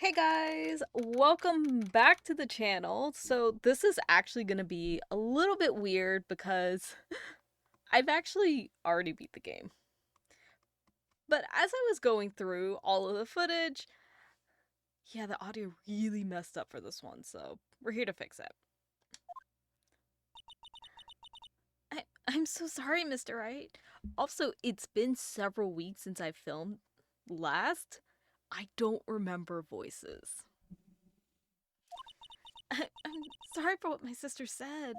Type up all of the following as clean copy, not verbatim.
Hey guys, welcome back to the channel. So this is actually going to be a little bit weird because I've actually already beat the game. But as I was going through all of the footage, yeah, the audio really messed up for this one, so we're here to fix it. I'm so sorry, Mr. Wright. Also, it's been several weeks since I filmed last. I don't remember voices. I'm sorry for what my sister said.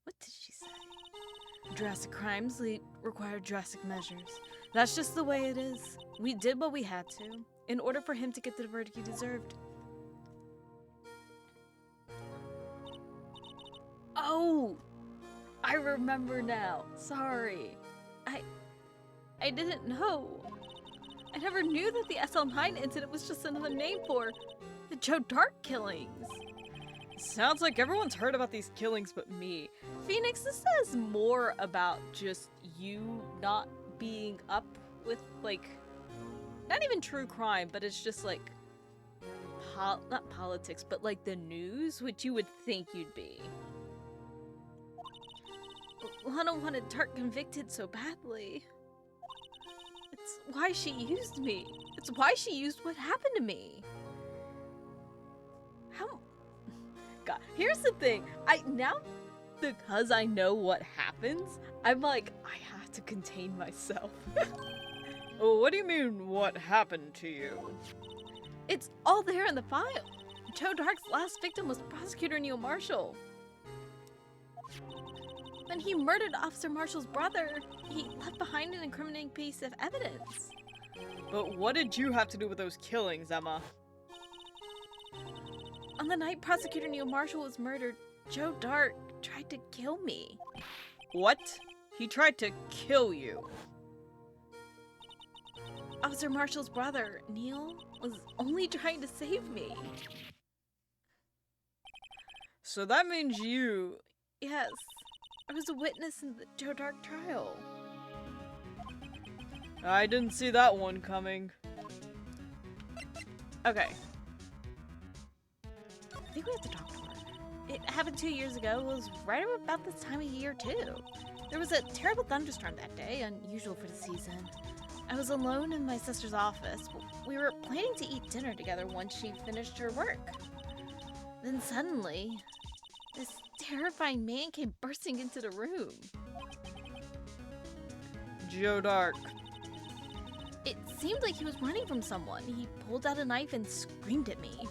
What did she say? Drastic crimes require drastic measures. That's just the way it is. We did what we had to, in order for him to get the verdict he deserved. Oh! I remember now. Sorry. I didn't know. I never knew that the SL9 incident was just another name for the Joe Dark killings. Sounds like everyone's heard about these killings but me. Phoenix, this says more about just you not being up with, like, not even true crime, but it's just like, not politics, but like the news, which you would think you'd be. Lana wanted Tart convicted so badly. It's why she used me. It's why she used what happened to me. How... God, here's the thing. Because I know what happens, I'm like, I have to contain myself. Oh, what do you mean, what happened to you? It's all there in the file. Joe Dark's last victim was Prosecutor Neil Marshall. When he murdered Officer Marshall's brother, he left behind an incriminating piece of evidence. But what did you have to do with those killings, Emma? On the night Prosecutor Neil Marshall was murdered, Joe Dark tried to kill me. What? He tried to kill you? Officer Marshall's brother, Neil, was only trying to save me. So that means you... Yes, I was a witness in the Joe Dark trial. I didn't see that one coming. Okay. I think we have to talk to her. It happened 2 years ago. It was right about this time of year, too. There was a terrible thunderstorm that day, unusual for the season. I was alone in my sister's office. We were planning to eat dinner together once she finished her work. Then suddenly, this terrifying man came bursting into the room. Joe Dark. It seemed like he was running from someone. He pulled out a knife and screamed at me.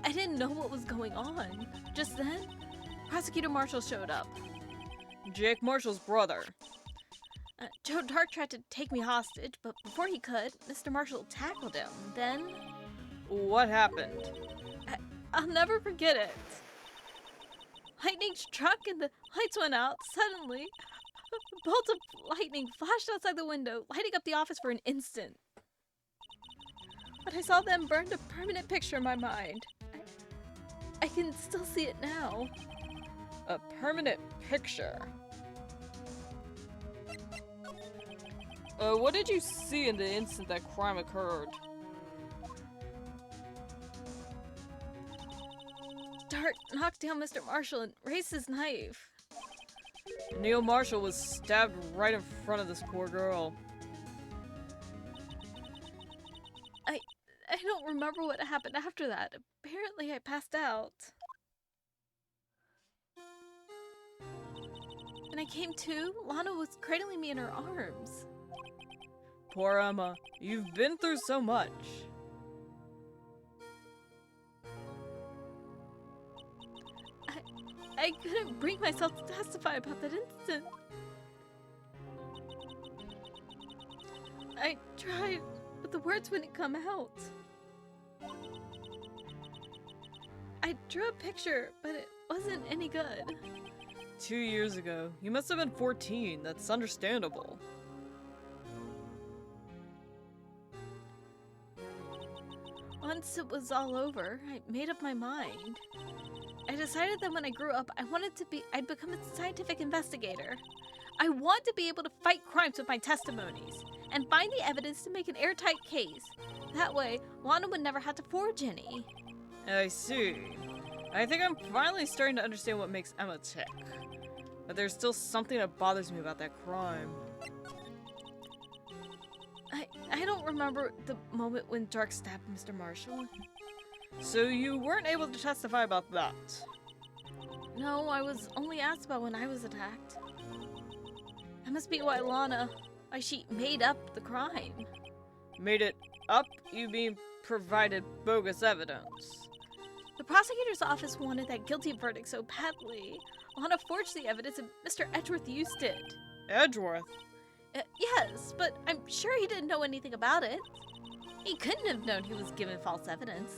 I didn't know what was going on. Just then, Prosecutor Marshall showed up. Jake Marshall's brother. Joe Dark tried to take me hostage, but before he could, Mr. Marshall tackled him. Then... What happened? I'll never forget it. Lightning struck and the lights went out. Suddenly, a bolt of lightning flashed outside the window, lighting up the office for an instant. But I saw them burned a permanent picture in my mind. I can still see it now. A permanent picture? What did you see in the instant that crime occurred? Dark knocked down Mr. Marshall and raised his knife. Neil Marshall was stabbed right in front of this poor girl. I don't remember what happened after that. Apparently I passed out. When I came to, Lana was cradling me in her arms. Poor Emma, you've been through so much. I couldn't bring myself to testify about that incident. I tried, but the words wouldn't come out. I drew a picture, but it wasn't any good. 2 years ago. You must have been 14. That's understandable. Once it was all over, I made up my mind. I decided that when I grew up, I'd become a scientific investigator. I want to be able to fight crimes with my testimonies. and find the evidence to make an airtight case. That way, Lana would never have to forge any. I see. I think I'm finally starting to understand what makes Emma tick. But there's still something that bothers me about that crime. I don't remember the moment when Dark stabbed Mr. Marshall. So you weren't able to testify about that? No, I was only asked about when I was attacked. That must be why she made up the crime. Made it up? You mean provided bogus evidence? The prosecutor's office wanted that guilty verdict so badly. Lana forged the evidence and Mr. Edgeworth used it. Edgeworth? Yes, but I'm sure he didn't know anything about it. He couldn't have known he was given false evidence.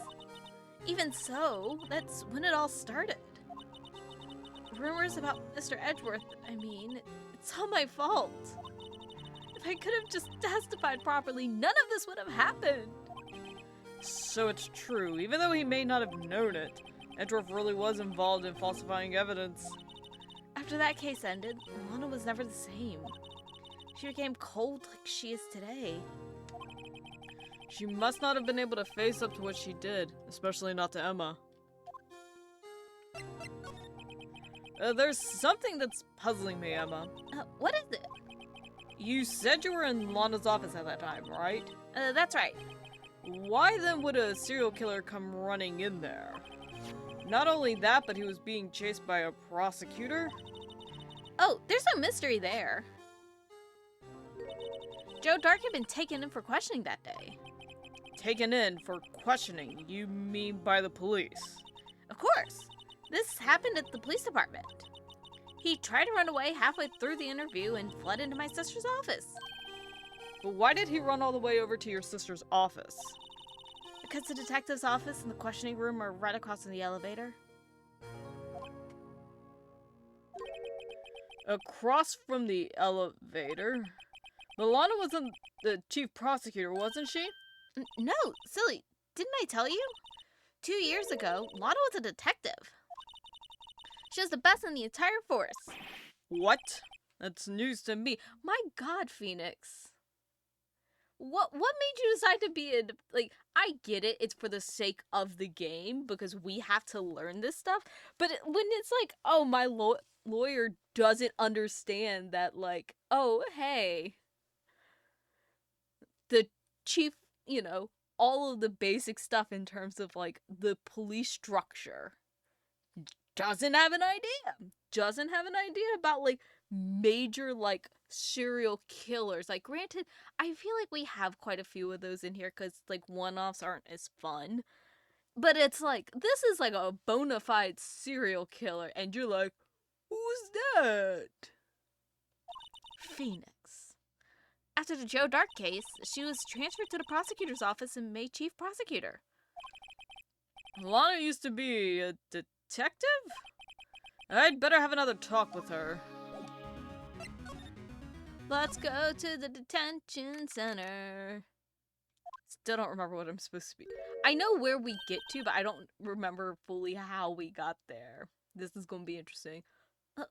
Even so, that's when it all started. Rumors about Mr. Edgeworth, it's all my fault. If I could have just testified properly, none of this would have happened. So it's true. Even though he may not have known it, Edgeworth really was involved in falsifying evidence. After that case ended, Lana was never the same. She became cold like she is today. She must not have been able to face up to what she did, especially not to Emma. There's something that's puzzling me, Emma. What is it? You said you were in Lana's office at that time, right? That's right. Why then would a serial killer come running in there? Not only that, but he was being chased by a prosecutor? Oh, there's no mystery there. Joe Dark had been taken in for questioning that day. Taken in for questioning? You mean by the police? Of course. This happened at the police department. He tried to run away halfway through the interview and fled into my sister's office. But why did he run all the way over to your sister's office? Because the detective's office and the questioning room are right across from the elevator. Across from the elevator? But Lana wasn't the chief prosecutor, wasn't she? No, silly. Didn't I tell you? 2 years ago, Lana was a detective. She was the best in the entire force. What? That's news to me. My God, Phoenix. What made you decide to be I get it, it's for the sake of the game, because we have to learn this stuff, but when it's like, oh, my lawyer doesn't understand that, oh, hey, the chief, all of the basic stuff in terms of, the police structure, doesn't have an idea about, major, serial killers. Granted, I feel like we have quite a few of those in here because, one-offs aren't as fun. But it's this is a bona fide serial killer, and you're like, who's that? Phoenix. After the Joe Dark case, she was transferred to the prosecutor's office and made chief prosecutor. Lana used to be a detective? I'd better have another talk with her. Let's go to the detention center. Still don't remember what I'm supposed to be. I know where we get to, but I don't remember fully how we got there. This is going to be interesting.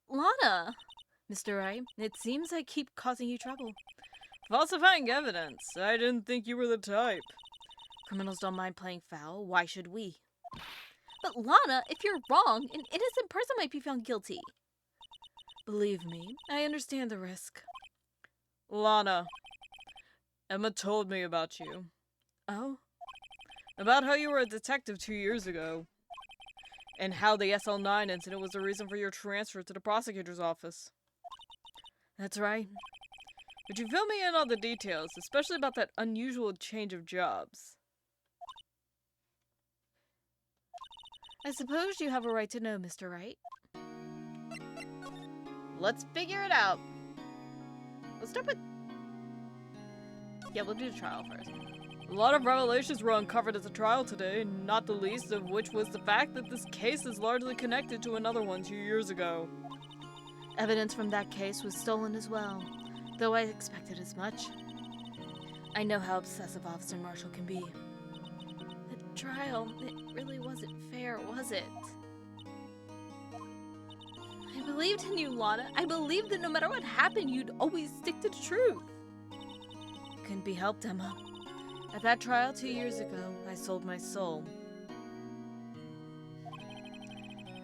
Lana! Mr. Wright, it seems I keep causing you trouble. Falsifying evidence. I didn't think you were the type. Criminals don't mind playing foul. Why should we? But Lana, if you're wrong, an innocent person might be found guilty. Believe me, I understand the risk. Lana, Emma told me about you. Oh? About how you were a detective 2 years ago. And how the SL9 incident was the reason for your transfer to the prosecutor's office. That's right. Would you fill me in on the details, especially about that unusual change of jobs? I suppose you have a right to know, Mr. Wright. Let's figure it out. Let's start with... Yeah, we'll do the trial first. A lot of revelations were uncovered at the trial today, not the least of which was the fact that this case is largely connected to another one 2 years ago. Evidence from that case was stolen as well, though I expected as much. I know how obsessive Officer Marshall can be. The trial, it really wasn't fair, was it? I believed in you, Lana. I believed that no matter what happened, you'd always stick to the truth. couldn't be helped, Emma. At that trial 2 years ago, I sold my soul.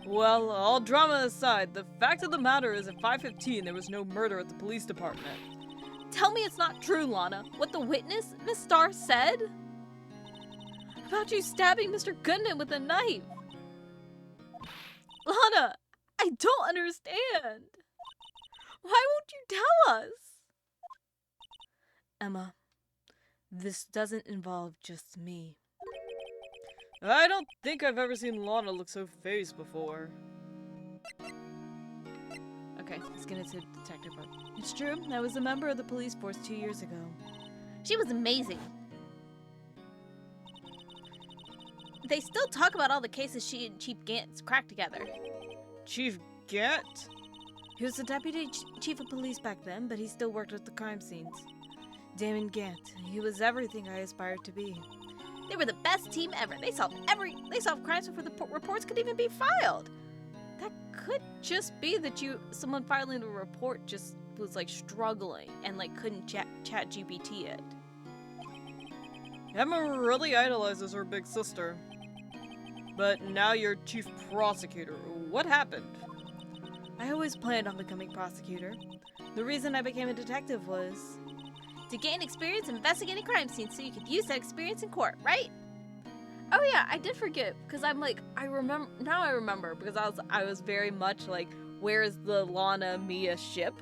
Well, all drama aside, the fact of the matter is at 5:15 there was no murder at the police department. Tell me it's not true, Lana. What the witness, Miss Starr, said? About you stabbing Mr. Goodman with a knife. Lana, I don't understand. Why won't you tell us? Emma, this doesn't involve just me. I don't think I've ever seen Lana look so phased before. Okay, let's get into detective work. It's true, I was a member of the police force 2 years ago. She was amazing. They still talk about all the cases she and Chief Gantz cracked together. Chief Gant? He was the deputy chief of police back then, but he still worked with the crime scenes. Damon Gant, he was everything I aspired to be. They were the best team ever. They solved crimes before the reports could even be filed. That could just be that someone filing the report just was like struggling and like couldn't chat GPT it. Emma really idolizes her big sister. But now you're chief prosecutor. What happened? I always planned on becoming prosecutor. The reason I became a detective was to gain experience investigating crime scenes so you could use that experience in court, right? Oh yeah, I did forget, because I'm like, I remember, because I was very much like, where is the Lana Mia ship?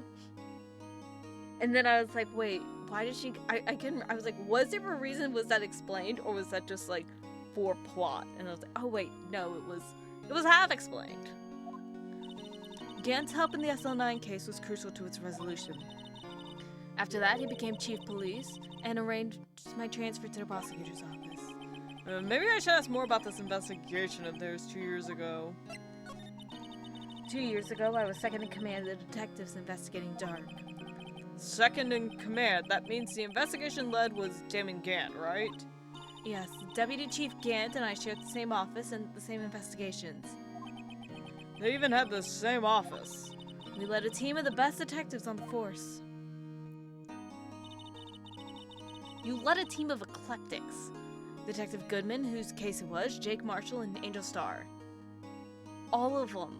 And then I was like, wait, why did she, I was like, was there a reason, was that explained, or was that just like, for plot? And I was like, oh wait, no, it was half explained. Gant's help in the SL9 case was crucial to its resolution. After that, he became chief police and arranged my transfer to the prosecutor's office. Maybe I should ask more about this investigation of theirs 2 years ago. 2 years ago, I was second in command of the detectives investigating Dark. Second in command? That means the investigation led was Damon Gant, right? Yes, Deputy Chief Gant and I shared the same office and the same investigations. They even had the same office. We led a team of the best detectives on the force. You led a team of eclectics. Detective Goodman, whose case it was, Jake Marshall, and Angel Starr. All of them.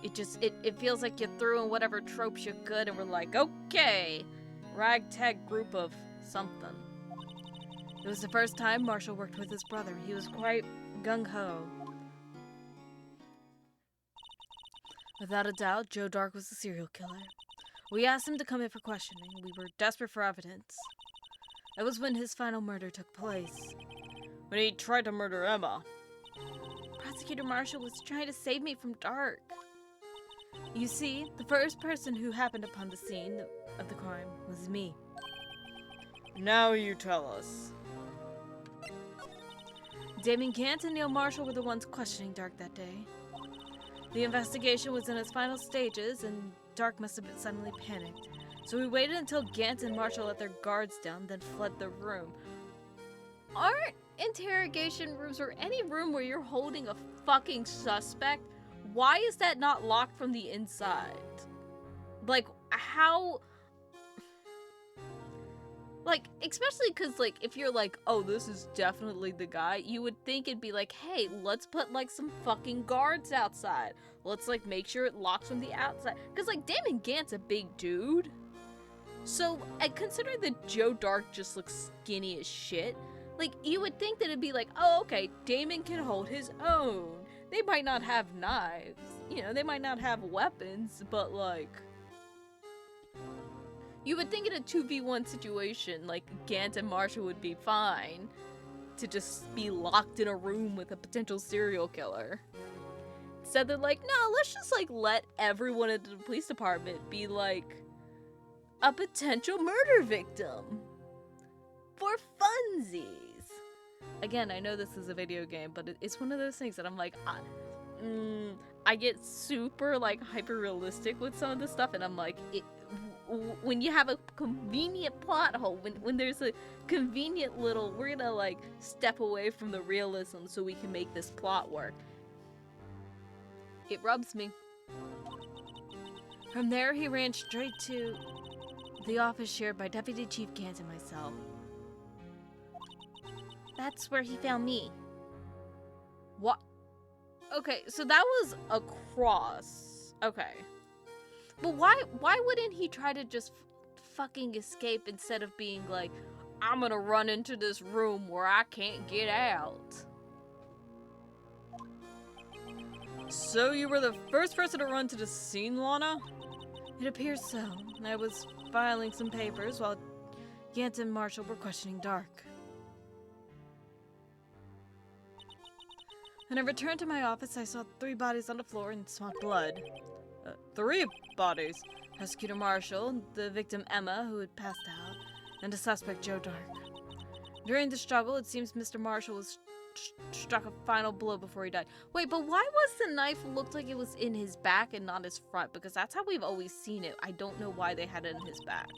It feels like you threw in whatever tropes you could and we're like, okay, ragtag group of something. It was the first time Marshall worked with his brother. He was quite gung-ho. Without a doubt, Joe Dark was the serial killer. We asked him to come in for questioning. We were desperate for evidence. That was when his final murder took place. When he tried to murder Emma. Prosecutor Marshall was trying to save me from Dark. You see, the first person who happened upon the scene of the crime was me. Now you tell us. Damon Gant and Neil Marshall were the ones questioning Dark that day. The investigation was in its final stages, and Dark must have been suddenly panicked. So we waited until Gant and Marshall let their guards down, then fled the room. Aren't interrogation rooms or any room where you're holding a fucking suspect, why is that not locked from the inside? Like, how... Like, especially because, like, if you're like, oh, this is definitely the guy, you would think it'd be like, hey, let's put, like, some fucking guards outside. Let's, like, make sure it locks from the outside. Because, like, Damon Gant's a big dude. So, and considering that Joe Dark just looks skinny as shit, like, you would think that it'd be like, oh, okay, Damon can hold his own. They might not have knives. You know, they might not have weapons, but, like... You would think in a 2v1 situation, like, Gant and Marshall would be fine to just be locked in a room with a potential serial killer. Instead, they're like, no, let's just, like, let everyone at the police department be, like, a potential murder victim. For funsies. Again, I know this is a video game, but it's one of those things that I'm like, I get super, like, hyper-realistic with some of this stuff, and I'm like, when you have a convenient plot hole, when there's a convenient little, we're gonna like step away from the realism so we can make this plot work. It rubs me. From there, he ran straight to The office shared by Deputy Chief Gant and myself. That's where he found me. What? Okay, so that was across. Okay. But why wouldn't he try to just fucking escape instead of being like, I'm gonna run into this room where I can't get out? So you were the first person to run to the scene, Lana? It appears so. I was filing some papers while Gant and Marshall were questioning Dark. When I returned to my office, I saw 3 bodies on the floor and smelled blood. 3 bodies. Prosecutor Marshall, the victim Emma, who had passed out, and the suspect Joe Dark. During the struggle, it seems Mr. Marshall was struck a final blow before he died. Wait, but why was the knife looked like it was in his back and not his front? Because that's how we've always seen it. I don't know why they had it in his back.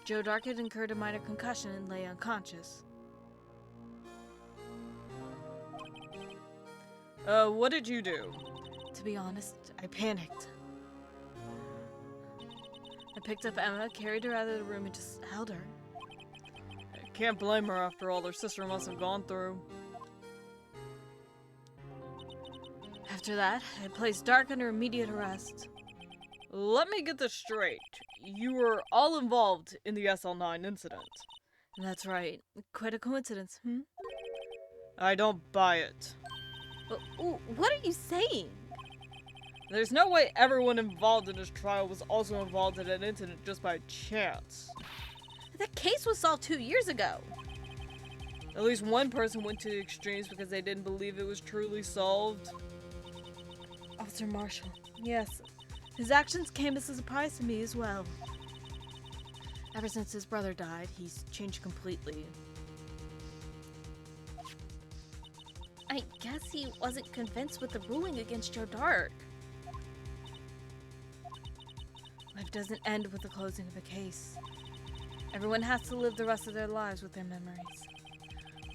Joe Dark had incurred a minor concussion and lay unconscious. What did you do? To be honest, I panicked. I picked up Emma, carried her out of the room, and just held her. I can't blame her after all their sister must have gone through. After that, I placed Dark under immediate arrest. Let me get this straight. You were all involved in the SL9 incident. That's right. Quite a coincidence, I don't buy it. What are you saying? There's no way everyone involved in this trial was also involved in an incident just by chance. That case was solved 2 years ago. At least one person went to the extremes because they didn't believe it was truly solved. Officer Marshall. Yes. His actions came as a surprise to me as well. Ever since his brother died, he's changed completely. I guess he wasn't convinced with the ruling against Joe Dark. Life doesn't end with the closing of a case. Everyone has to live the rest of their lives with their memories.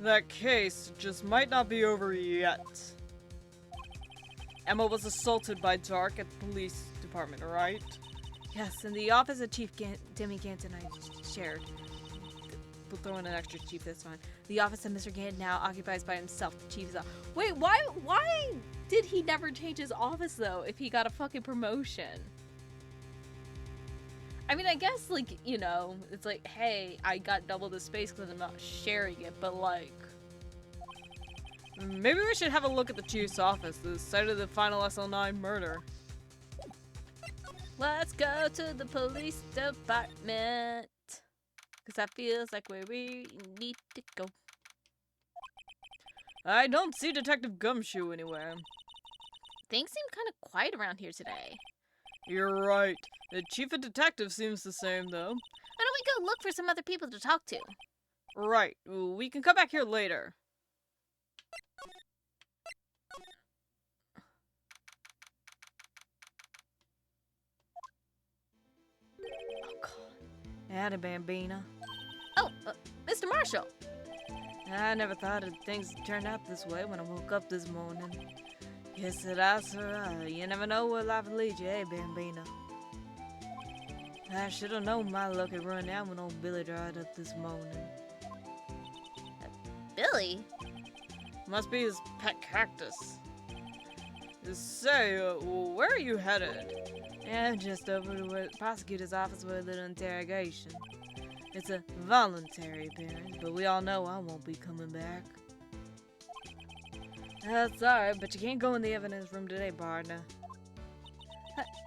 That case just might not be over yet. Emma was assaulted by Dark at the police department, right? Yes, in the office of Chief Demi Gant and I shared. We'll throw in an extra chief, that's fine. The office of Mr. Gant now occupies by himself. The chief is out. Wait, why did he never change his office, though, if he got a fucking promotion? I mean, I guess, like, you know, it's like, hey, I got double the space because I'm not sharing it, but, like... Maybe we should have a look at the chief's office, the site of the final SL9 murder. Let's go to the police department. Because that feels like where we need to go. I don't see Detective Gumshoe anywhere. Things seem kind of quiet around here today. You're right. The chief of detectives seems the same, though. Why don't we go look for some other people to talk to? Right. We can come back here later. Oh, God. Howdy, Bambina. Oh, Mr. Marshall. I never thought things would turn out this way when I woke up this morning. Yes, it has, sir. You never know where life will lead you, eh, Bambina? I should have known my luck had run out when old Billy dried up this morning. Billy? Must be his pet cactus. Say, where are you headed? Yeah, just over to the prosecutor's office for a little interrogation. It's a voluntary appearance, but we all know I won't be coming back. That's alright, but you can't go in the evidence room today, partner.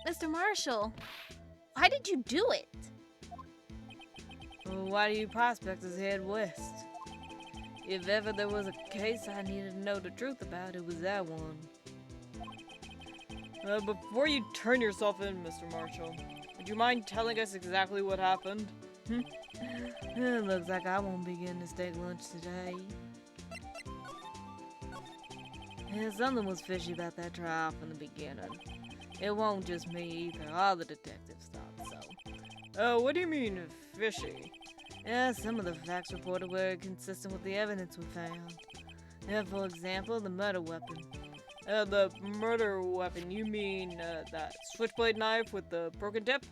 Mr. Marshall, why did you do it? Well, why do you prospectors head west? If ever there was a case I needed to know the truth about, it was that one. Before you turn yourself in, Mr. Marshall, would you mind telling us exactly what happened? It looks like I won't be getting to steak lunch today. Yeah, something was fishy about that trial from the beginning. It won't just me either, all the detectives thought so. What do you mean, fishy? Yeah, some of the facts reported were consistent with the evidence we found. Yeah, for example, the murder weapon. The murder weapon, you mean that switchblade knife with the broken tip?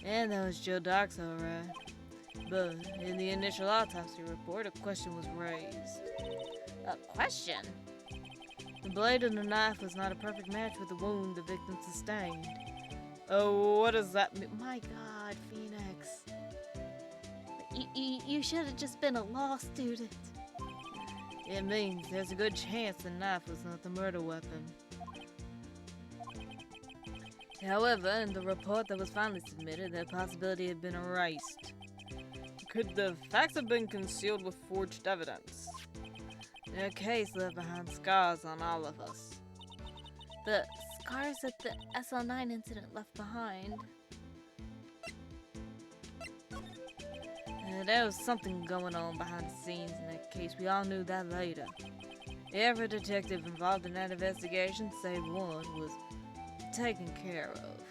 And that was Joe Dark's alright. But in the initial autopsy report, a question was raised. A question? The blade of the knife was not a perfect match with the wound the victim sustained. Oh, what does that mean? My God, Phoenix. You should have just been a law student. It means there's a good chance the knife was not the murder weapon. However, in the report that was finally submitted, that possibility had been erased. Could the facts have been concealed with forged evidence? Their case left behind scars on all of us. The scars that the SL9 incident left behind. There was something going on behind the scenes in that case. We all knew that later. Every detective involved in that investigation, save one, was taken care of.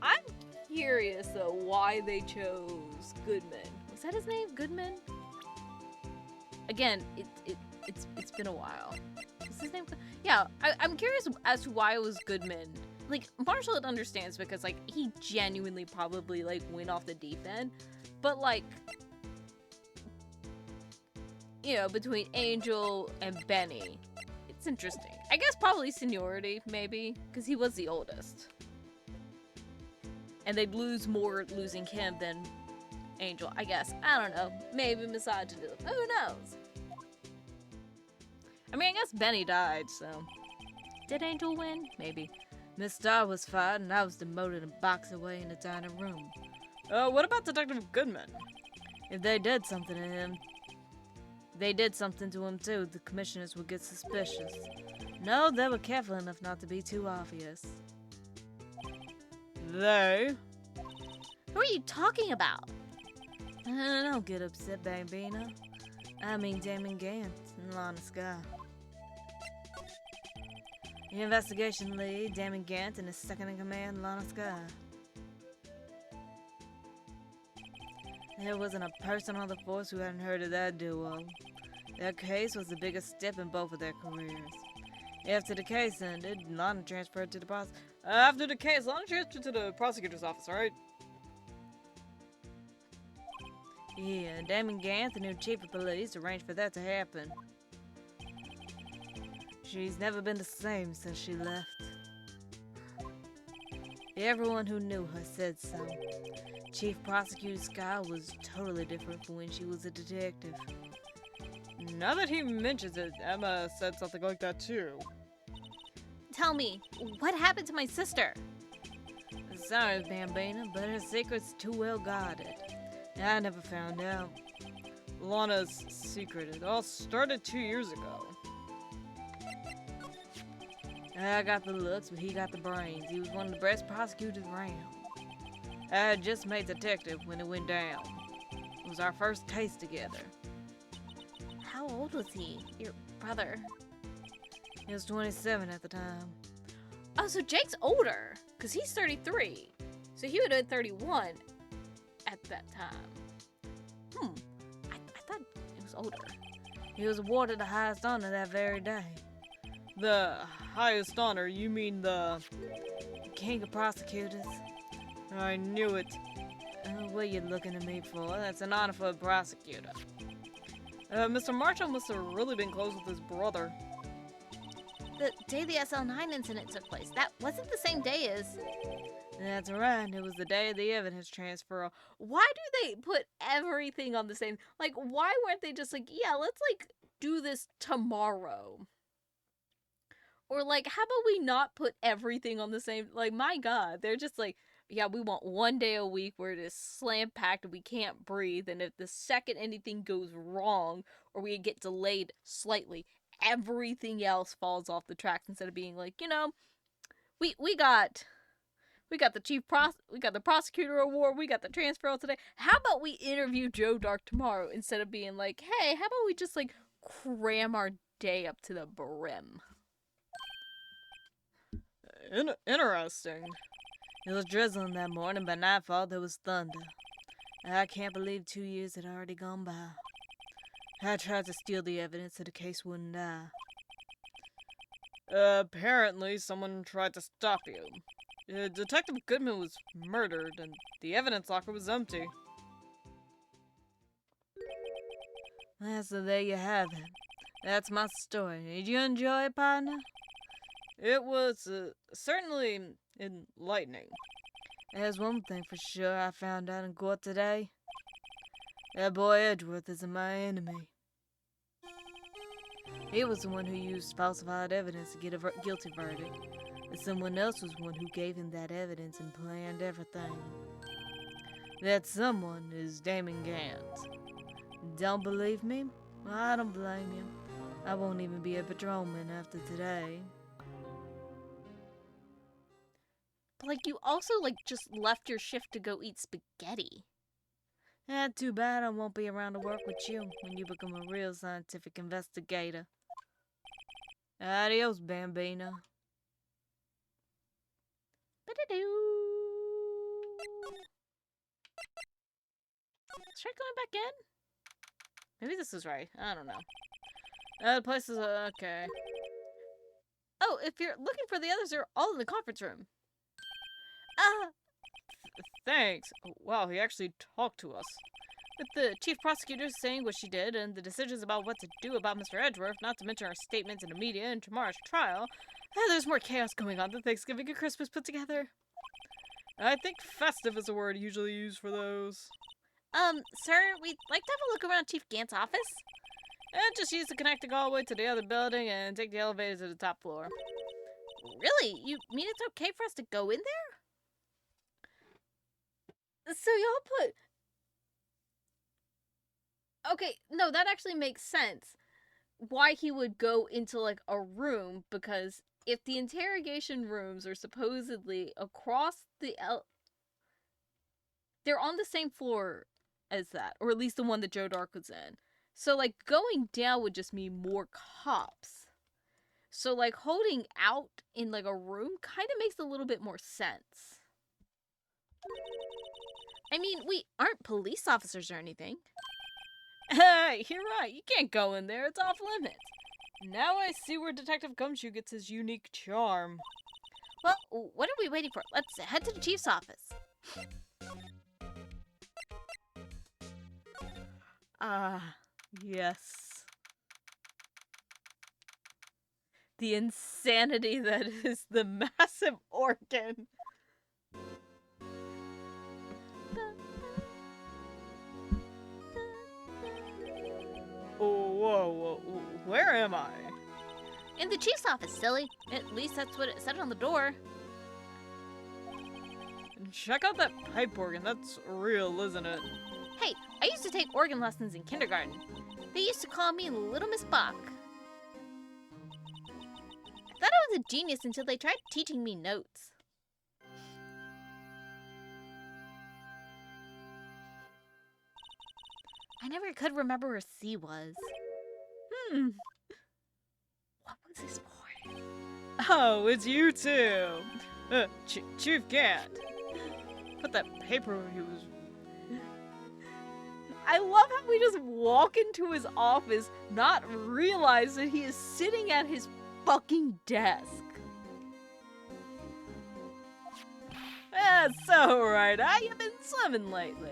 I'm curious though why they chose Goodman. Was that his name? Goodman? Again, it's been a while. What's his name? Yeah, I'm curious as to why it was Goodman. Like, Marshall understands because, like, he genuinely probably, like, went off the deep end. But, like, you know, between Angel and Benny, it's interesting. I guess probably seniority, maybe, because he was the oldest. And they'd lose more losing him than Angel, I guess. I don't know. Maybe misogyny. Who knows? I mean, I guess Benny died, so. Did Angel win? Maybe. Miss Starr was fired and I was demoted and boxed away in the dining room. What about Detective Goodman? If they did something to him, they did something to him too. The commissioners would get suspicious. No, they were careful enough not to be too obvious. They? Who are you talking about? Don't get upset, Bambina. I mean Damon Gant and Lana Sky. The investigation lead, Damon Gant, and his second-in-command, Lana Sky. There wasn't a person on the force who hadn't heard of that duo. Their case was the biggest step in both of their careers. After the case ended, Lana transferred to the prosecutor's. After the case, Lana transferred to the prosecutor's office, right? Yeah, Damon Gant, the new chief of police, arranged for that to happen. She's never been the same since she left. Everyone who knew her said so. Chief Prosecutor Sky was totally different from when she was a detective. Now that he mentions it, Emma said something like that too. Tell me, what happened to my sister? Sorry, Bambina, but her secret's too well guarded. I never found out. Lana's secret, it all started 2 years ago. I got the looks, but he got the brains. He was one of the best prosecutors around. I had just made detective when it went down. It was our first taste together. How old was he? Your brother? He was 27 at the time. Oh, so Jake's older, because he's 33. So he would have been 31 at that time. I thought it was older. He was awarded the highest honor that very day. The highest honor, you mean the King of prosecutors. I knew it. What are you looking at me for? That's an honor for a prosecutor. Mr. Marshall must have really been close with his brother. The day the SL9 incident took place, that wasn't the same day as... That's right, it was the day of the evidence transfer. Why do they put everything on the same... Like, why weren't they just like, yeah, let's, like, do this tomorrow? Or, like, how about we not put everything on the same... Like, my God, they're just like, yeah, we want 1 day a week where it is slam-packed and we can't breathe, and if the second anything goes wrong, or we get delayed slightly, everything else falls off the tracks instead of being like, you know, we got the prosecutor award, we got the transfer today. How about we interview Joe Dark tomorrow instead of being like, hey, how about we just like cram our day up to the brim? Interesting. It was drizzling that morning. By nightfall, there was thunder. I can't believe 2 years had already gone by. I tried to steal the evidence so the case wouldn't die. Apparently someone tried to stop you. Detective Goodman was murdered, and the evidence locker was empty. So there you have it. That's my story. Did you enjoy it, partner? It was certainly enlightening. There's one thing for sure I found out in court today. That boy Edgeworth isn't my enemy. He was the one who used falsified evidence to get a guilty verdict. And someone else was the one who gave him that evidence and planned everything. That someone is Damon Gant. Don't believe me? Well, I don't blame you. I won't even be a patrolman after today. But, like, you also, like, just left your shift to go eat spaghetti. Too bad I won't be around to work with you when you become a real scientific investigator. Adios, Bambina. Try going back in? Maybe this is right. I don't know. The place is okay. Oh, if you're looking for the others, they're all in the conference room. Thanks. Wow, he actually talked to us. With the chief prosecutor saying what she did and the decisions about what to do about Mr. Edgeworth, not to mention our statements in the media and tomorrow's trial, there's more chaos going on than Thanksgiving and Christmas put together. I think festive is a word usually used for those. Sir, we'd like to have a look around Chief Gant's office. And just use the connecting hallway to the other building and take the elevator to the top floor. Really? You mean it's okay for us to go in there? So y'all put... Okay, no, that actually makes sense. Why he would go into, like, a room, because if the interrogation rooms are supposedly across the they're on the same floor as that, or at least the one that Joe Dark was in. So, like, going down would just mean more cops. So, like, holding out in, like, a room kind of makes a little bit more sense. I mean, we aren't police officers or anything. Hey, you're right. You can't go in there. It's off limits. Now I see where Detective Gumshoe gets his unique charm. Well, what are we waiting for? Let's head to the chief's office. Yes. The insanity that is the massive organ. Whoa, where am I? In the chief's office, silly. At least that's what it said on the door. Check out that pipe organ. That's real, isn't it? Hey, I used to take organ lessons in kindergarten. They used to call me Little Miss Bach. I thought I was a genius until they tried teaching me notes. I never could remember where C was. What was this for? Oh, it's you too. Chief Gant. Put that paper where he was... I love how we just walk into his office, not realize that he is sitting at his fucking desk. That's so right. How you been swimming lately?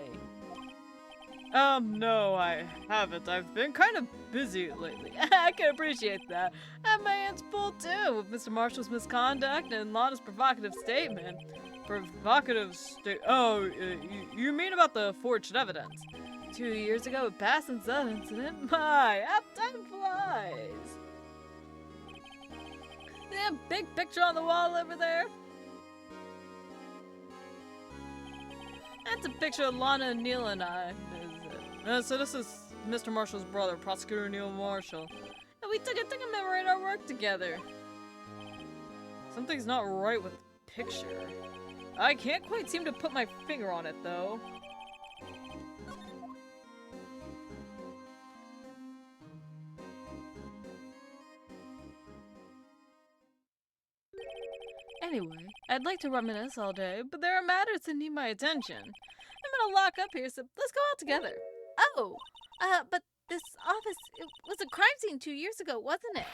No, I haven't. I've been kind of busy lately. I can appreciate that. I have my hands full too with Mr. Marshall's misconduct and Lana's provocative statement. Oh, you mean about the forged evidence? 2 years ago, it passed since that incident. My, how time flies. That big picture on the wall over there. That's a picture of Lana, Neil, and I. So this is Mr. Marshall's brother, Prosecutor Neil Marshall. And we took a commemorate our work together. Something's not right with the picture. I can't quite seem to put my finger on it, though. Anyway, I'd like to reminisce all day, but there are matters that need my attention. I'm gonna lock up here, so let's go out together. Oh, but this office, it was a crime scene 2 years ago, wasn't it?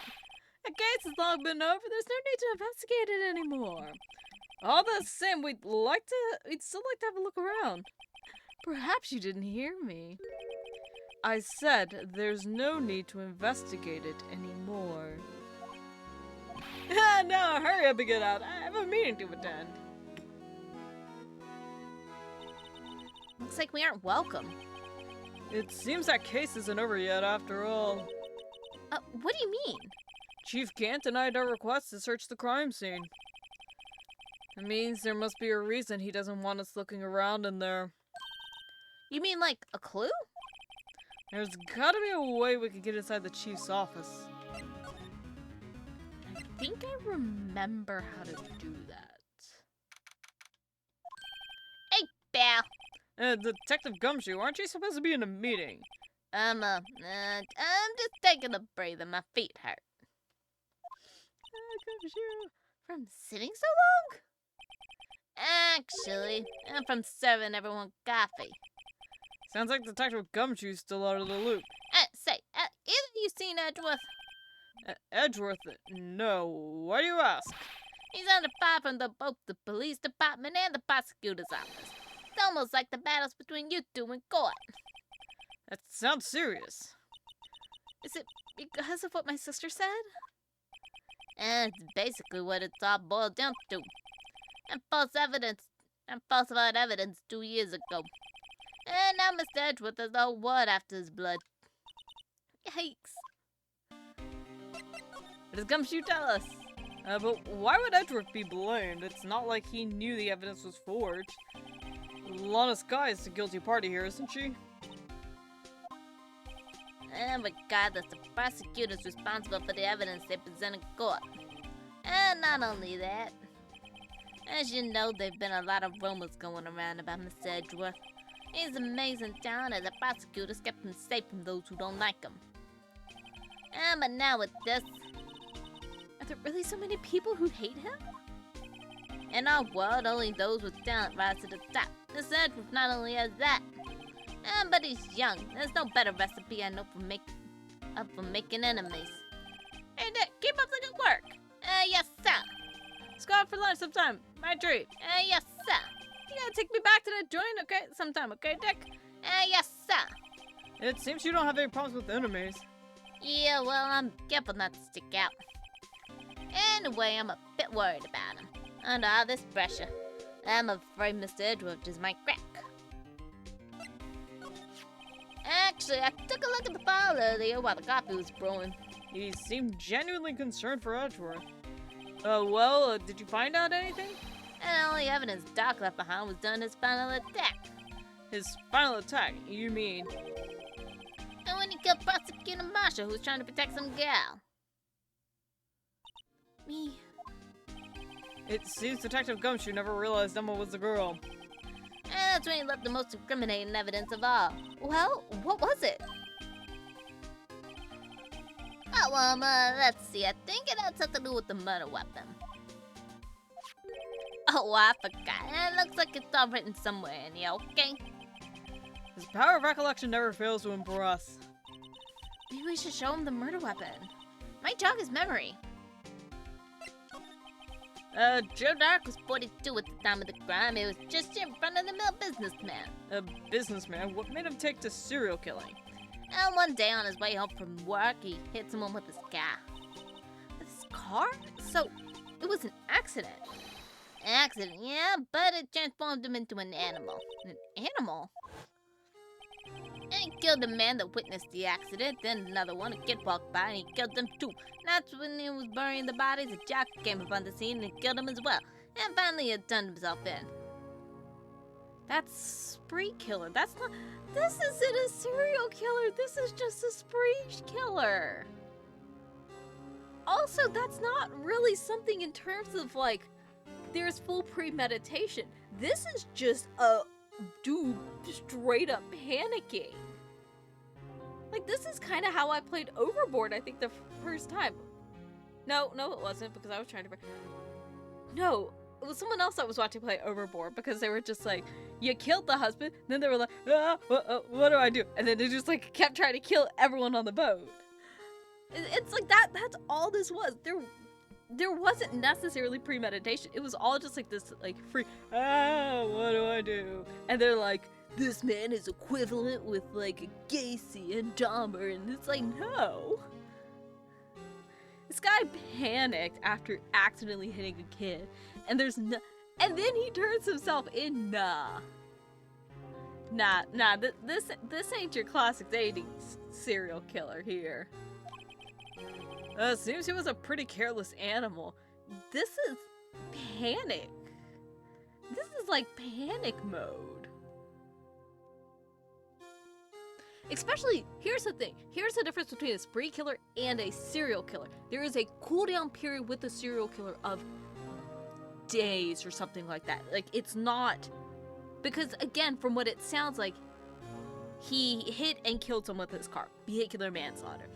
The case has long been over. There's no need to investigate it anymore. All the same, we'd still like to have a look around. Perhaps you didn't hear me. I said there's no need to investigate it anymore. No, hurry up and get out. I have a meeting to attend. Looks like we aren't welcome. It seems that case isn't over yet after all. What do you mean? Chief Gant denied our request to search the crime scene. It means there must be a reason he doesn't want us looking around in there. You mean like a clue? There's gotta be a way we could get inside the chief's office. I think I remember how to do that. Hey, Belle. Detective Gumshoe, aren't you supposed to be in a meeting? I'm just taking a breather. My feet hurt. Gumshoe. From sitting so long? Actually, I'm from serving everyone coffee. Sounds like Detective Gumshoe's still out of the loop. Say, either you seen Edgeworth? Edgeworth? No. Why do you ask? He's under fire from both the police department and the prosecutor's office. It's almost like the battles between you two in court. That sounds serious. Is it because of what my sister said? It's basically what it's all boiled down to. And falsified evidence 2 years ago. And now Mr. Edgeworth has the whole world after his blood. Yikes. What does Gumshoe tell us? But why would Edgeworth be blamed? It's not like he knew the evidence was forged. Lana Skye is the guilty party here, isn't she? And regardless, the prosecutor's responsible for the evidence they present in court. And not only that, as you know, there've been a lot of rumors going around about Mr. Edgeworth. He's amazing town as the prosecutors kept him safe from those who don't like him. But now with this, Are there really so many people who hate him? in our world, only those with talent rise to the top. Mr. Edgeworth not only has that, but he's young. There's no better recipe I know for making enemies. Hey Nick, keep up the good work. Yes sir. Let's go out for lunch sometime. My treat. Yes sir. You gotta take me back to that joint, okay? Sometime, okay, Dick? Yes sir. It seems you don't have any problems with enemies. Yeah, well, I'm careful not to stick out. Anyway, I'm a bit worried about him. Under all this pressure, I'm afraid Mr. Edgeworth just might crack. Actually, I took a look at the file earlier while the coffee was brewing. He seemed genuinely concerned for Edgeworth. Did you find out anything? And the only evidence Doc left behind was during his final attack. His final attack, you mean? And when he killed Prosecutor Marshall, who was trying to protect some gal. Me. It seems Detective Gumshoe never realized Emma was the girl. And that's when he left the most incriminating evidence of all. Well, what was it? Let's see. I think it had something to do with the murder weapon. Oh, I forgot. It looks like it's all written somewhere in here, okay? His power of recollection never fails to impress. Maybe we should show him the murder weapon. Might jog his memory. Joe Dark was 42 at the time of the crime. It was just in front of the mill businessman. A businessman? What made him take to serial killing? And one day on his way home from work, he hit someone with his car. His car? So, it was an accident. Accident, yeah, but it transformed him into an animal. An animal? And he killed the man that witnessed the accident, then another one, a kid walked by and he killed them too. That's when he was burying the bodies, a jock came upon the scene and he killed him as well. And finally he turned himself in. That's spree killer. That's not... This isn't a serial killer. This is just a spree killer. Also, that's not really something in terms of, like, there's full premeditation. This is just a dude straight up panicking. Like, this is kind of how I played Overboard, I think, the first time. No, it wasn't, because I was trying to... No, it was someone else that was watching play Overboard, because they were just like, you killed the husband, then they were like, what do I do? And then they just, like, kept trying to kill everyone on the boat. It's like that, that's all this was. there wasn't necessarily premeditation. It was all just like this, like, free, what do I do? And they're like, this man is equivalent with, like, Gacy and Dahmer, and it's like, no. This guy panicked after accidentally hitting a kid, and there's no, and then he turns himself in. Nah, this ain't your classic 80s serial killer here. Seems he was a pretty careless animal. This is panic. This is like panic mode. Especially, here's the thing. Here's the difference between a spree killer and a serial killer. There is a cooldown period with the serial killer of days or something like that. Like, it's not... Because, again, from what it sounds like, he hit and killed someone with his car. Vehicular manslaughter.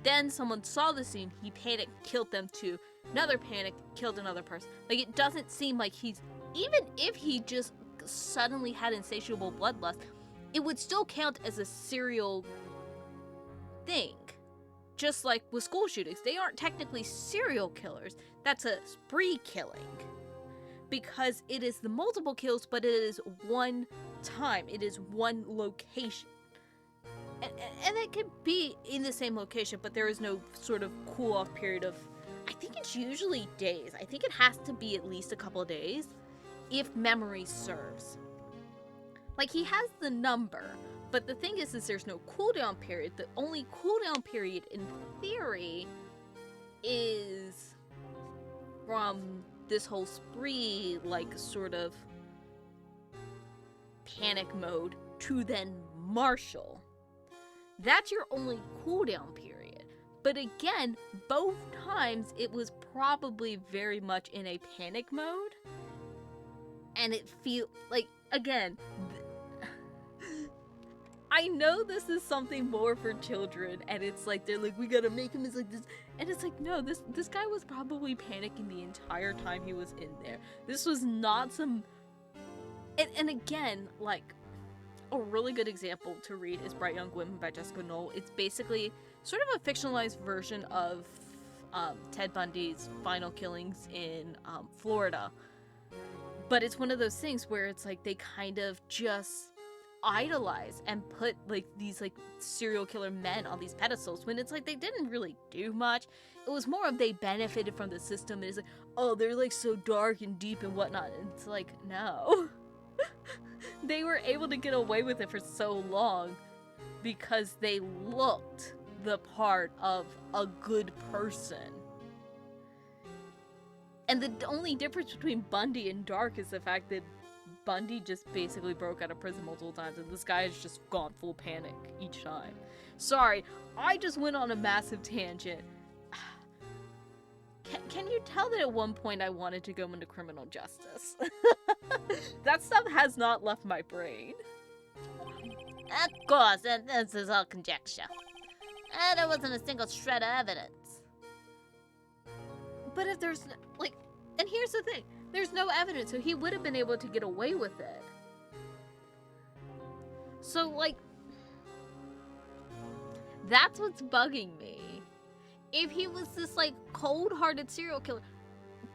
Then someone saw the scene, he panicked, killed them too. Another panic, killed another person. Like, it doesn't seem like he's... Even if he just suddenly had insatiable bloodlust, it would still count as a serial thing. Just like with school shootings. They aren't technically serial killers. That's a spree killing. Because it is the multiple kills, but it is one time. It is one location. And it could be in the same location, but there is no sort of cool-off period of... I think it's usually days. I think it has to be at least a couple of days, if memory serves. Like, he has the number, but the thing is there's no cooldown period. The only cooldown period, in theory, is from this whole spree, like, sort of panic mode to then martial. That's your only cooldown period. But again, both times it was probably very much in a panic mode. And it feels like, again, I know this is something more for children, and it's like, they're like, we gotta make him as like this, and it's like, no, this guy was probably panicking the entire time he was in there. This was not some, and again, like, a really good example to read is Bright Young Women by Jessica Knoll. It's basically sort of a fictionalized version of Ted Bundy's final killings in Florida. But it's one of those things where it's like they kind of just idolize and put like these like serial killer men on these pedestals when it's like they didn't really do much. It was more of they benefited from the system, and it's like, oh, they're like so dark and deep and whatnot. And it's like, no. They were able to get away with it for so long because they looked the part of a good person. And the only difference between Bundy and Dark is the fact that Bundy just basically broke out of prison multiple times, and this guy has just gone full panic each time. Sorry, I just went on a massive tangent. Can you tell that at one point I wanted to go into criminal justice? That stuff has not left my brain. Of course, this is all conjecture. There wasn't a single shred of evidence. But if there's, like, and here's the thing, there's no evidence, so he would have been able to get away with it. So, like, that's what's bugging me. If he was this, like, cold-hearted serial killer,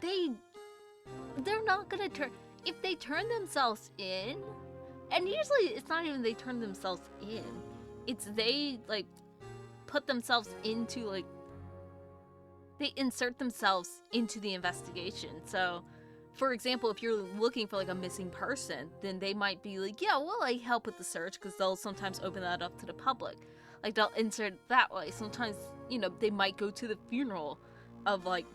they're not gonna turn, if they turn themselves in, and usually it's not even they turn themselves in, it's they, like, put themselves into, like, they insert themselves into the investigation. So, for example, if you're looking for, like, a missing person, then they might be like, yeah, well, I help with the search, because they'll sometimes open that up to the public. Like, they'll insert it that way. Sometimes, you know, they might go to the funeral of, like,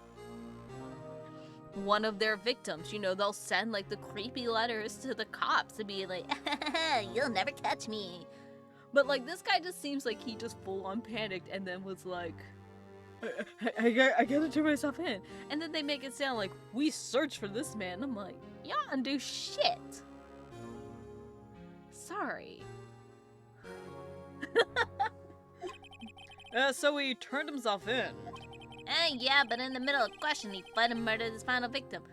one of their victims. You know, they'll send, like, the creepy letters to the cops to be like, you'll never catch me. But, like, this guy just seems like he just full-on panicked and then was like, I gotta turn myself in. And then they make it sound like, we searched for this man. I'm like, y'all don't do shit. Sorry. So he turned himself in. Yeah, but in the middle of question, he fled and murdered his final victim.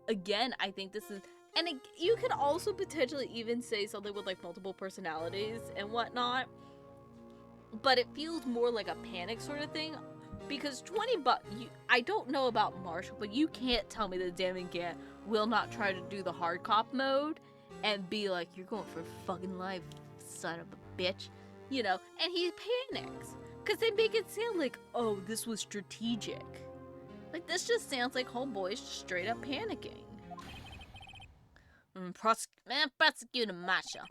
Again, I think this is... And you could also potentially even say something with, like, multiple personalities and whatnot. But it feels more like a panic sort of thing. Because 20 bucks, I don't know about Marshall, but you can't tell me the damn Gant will not try to do the hard cop mode and be like, you're going for fucking life, son of a bitch. You know, and he panics. Because they make it sound like, oh, this was strategic. Like, this just sounds like homeboys straight up panicking. Prosecutor Marshall.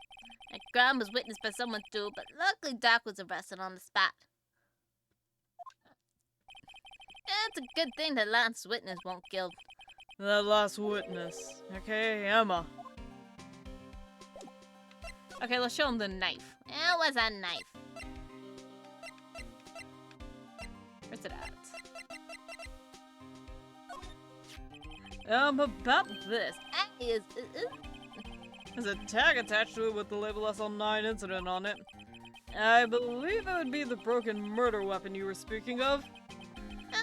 That crime was witnessed by someone too, but luckily Doc was arrested on the spot. It's a good thing the last witness won't kill. That last witness. Okay, Emma. Okay, let's show him the knife. It was a knife. Where's it at? About this. There's There's a tag attached to it with the label SL9 incident on it. I believe it would be the broken murder weapon you were speaking of.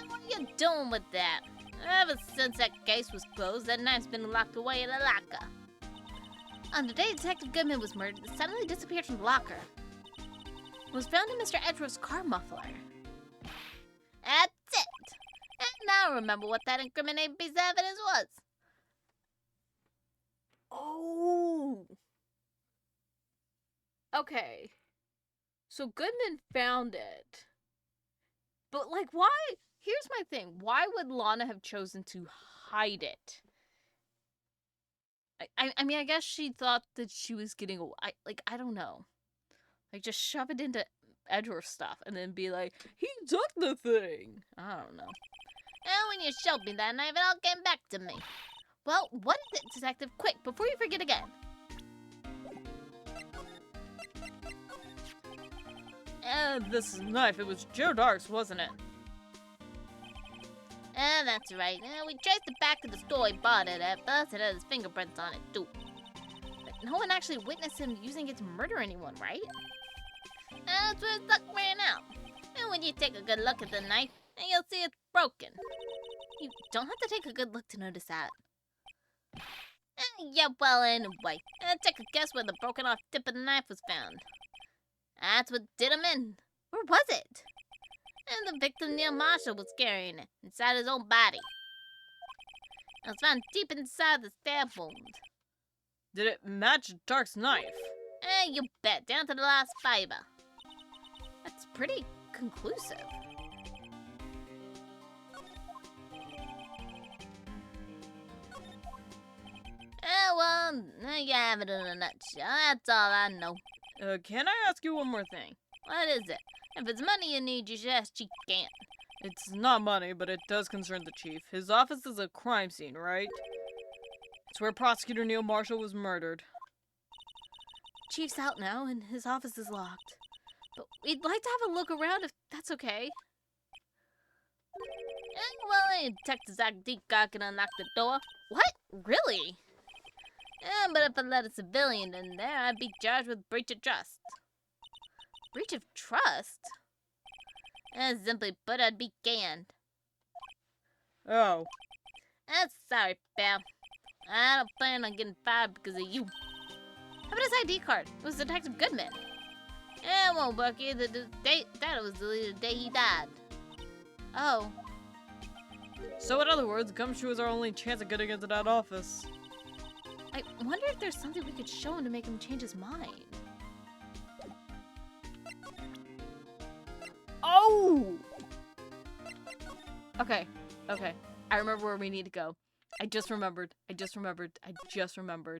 what are you doing with that? Ever since that case was closed, that knife's been locked away in a locker. On the day Detective Goodman was murdered, it suddenly disappeared from the locker. It was found in Mr. Edgeworth's car muffler. That's it. And now I remember what that incriminating piece of evidence was. Oh! Okay. So Goodman found it. But, like, why? Here's my thing. Why would Lana have chosen to hide it? I mean, I guess she thought that she was getting away. I don't know. Like, just shove it into Edgeworth stuff and then be like, he took the thing. I don't know. And when you showed me that knife, it all came back to me. Well, what is it, Detective? Quick, before you forget again. This knife, it was Joe Dark's, wasn't it? That's right. We traced it back to the store he bought it at, but it had his fingerprints on it, too. But no one actually witnessed him using it to murder anyone, right? That's where his luck ran out. And when you take a good look at the knife, you'll see it's broken. You don't have to take a good look to notice that. Yeah, well, anyway. Take a guess where the broken off tip of the knife was found. That's what did him in. Where was it? And the victim, Neil Marshall, was carrying it inside his own body. It was found deep inside the stab wound. Did it match Dark's knife? You bet, down to the last fiber. That's pretty conclusive. Well, there you have it in a nutshell. That's all I know. Can I ask you one more thing? What is it? If it's money you need, you should ask Chief Gant. It's not money, but it does concern the chief. His office is a crime scene, right? It's where Prosecutor Neil Marshall was murdered. Chief's out now, and his office is locked. But we'd like to have a look around if that's okay. Well, Detective Zach Deacock can unlock the door. What? Really? But if I let a civilian in there, I'd be charged with breach of trust. Breach of trust? Simply put, I'd be canned. Oh. Sorry, pal. I don't plan on getting fired because of you. How about his ID card? It was Detective Goodman. It won't work either. That was deleted the day he died. Oh. So in other words, Gumshoe is our only chance of getting into that office. I wonder if there's something we could show him to make him change his mind. Oh! Okay. I remember where we need to go. I just remembered.